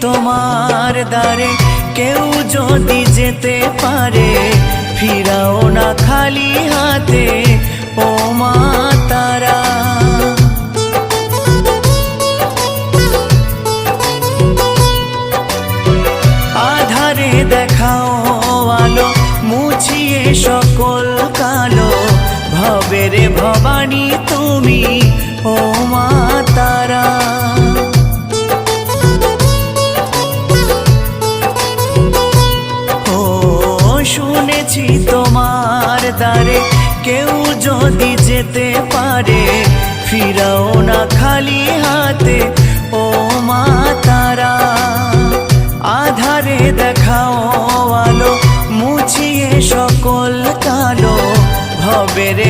তোমার দ্বারে কেউ যদি যেতে পারে ফিরাও না খালি হাতে ও মা তারা। আধারে দেখাও আলো মুছিয়ে সকল কালো ভবের ভবানী তুমি ও মা তারা। ও শুনেছি তোমার দ্বারে কেউ যদি যেতে পারে ফিরাও না খালি হাতে ও মা তারা। আধারে দেখাও আলো মুছিয়ে সকল কালো ভবের